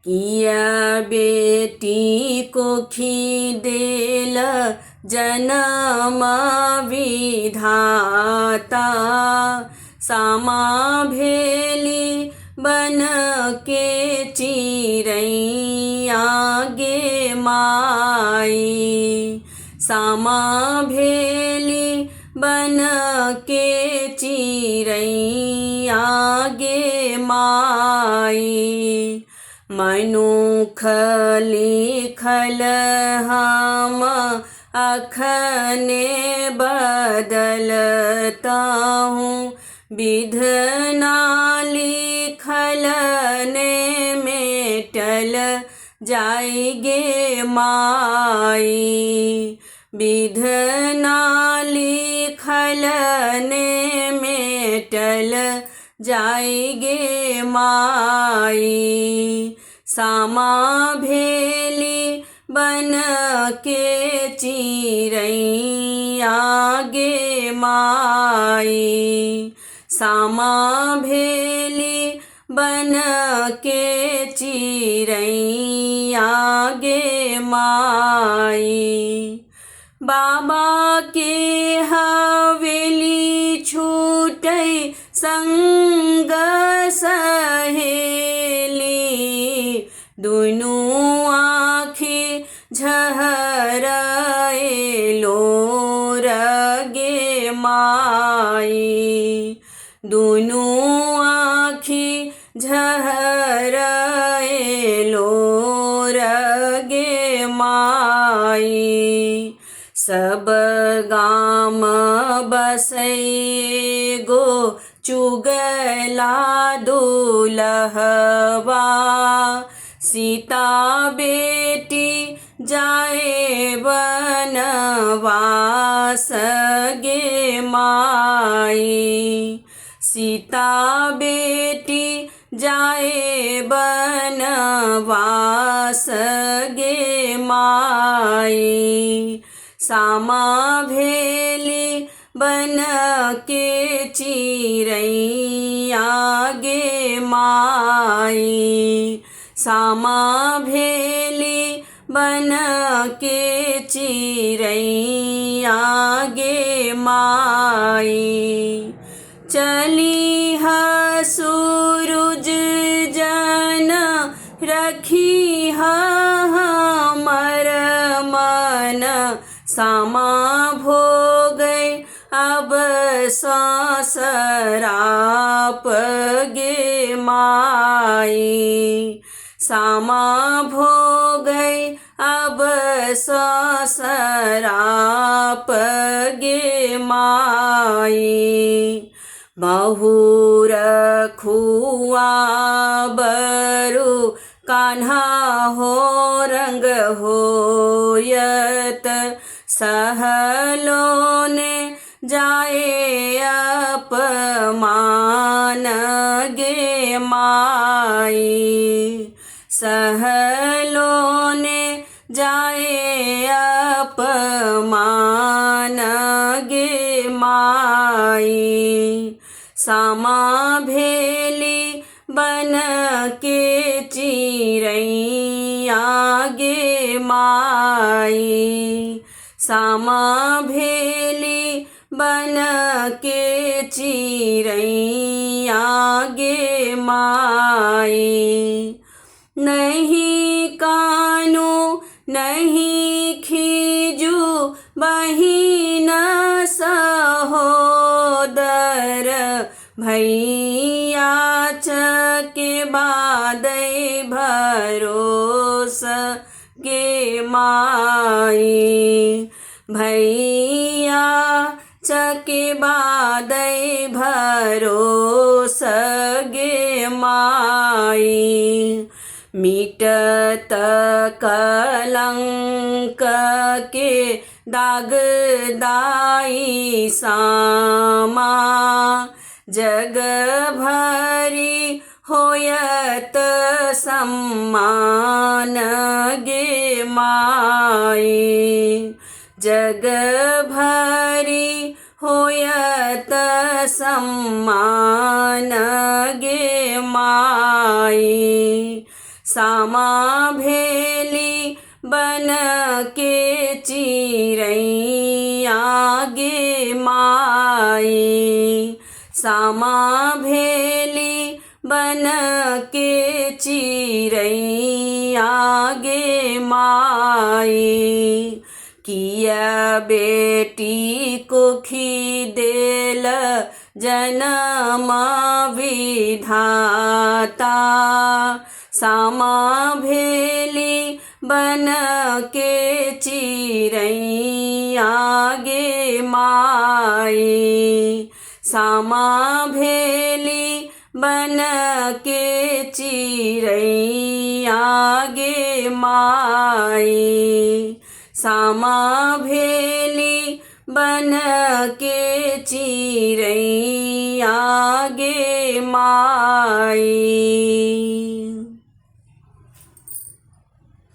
किया बेटी कोखी देल जन्म विधाता, सामा भेली बन के चिरैया गे माई। सामा भेली बन के चिरैया गे माई। मनुख लिखल हम अखने बदलता हूँ, विधना लिखल ने मेटल जाएगे माई। विधना लिखल ने मेटल जाएगे माई। सामा भेली बन के चिरैया गे माई। सामा भेली बन के चिरैया गे माई। बाबा के हवेली छूटै संग सहेली, दुनू आँखि झहराए लोर गे माई। दुनू आँखि झहराए लोर गे माई। सब गाम बसै गो चुगला दुलहवा, सीता बेटी जाए बनवास गे माई। सीता बेटी जाए बनवास गे माई। सामा भेली बन के चिरैया गे माई। सामा भेली बन के चिरैया गे माई। चली सूरज जन रखी हमर मन, सामा भोगै अब ससराप गे माई। सामा भोगै अब ससराप गे माई। बहुर खुआ बरु कान्हा हो रंग होयत, सहलो ने जाए अपमान गे माई। सहलो ने जाए अपमान गे माई। सामा भेली बन के चिरैया गे माई। सामा भेली बन के चिरैया गे माई। नहीं कानू नहीं खीजू बहिन सहोदर, भैया चके बादै भरोस गे माई। भैया चके बादै भरोस गे माई। मिटत कलंक के दाग दाई सामा, जग भरी होयत सम्मान गे माई। जग भरी होयत सम्मान गे माई। सामा भेली बन के चिरैया गे माई। सामा भेली बन के चिरैया गे माई। किया बेटी को खी देल जन्म विधाता। सामा भेली बन के चिरैया गे माई। सामा भेली बन के चिरैया गे माई। सामा भेली बन के चिरैया गे माई।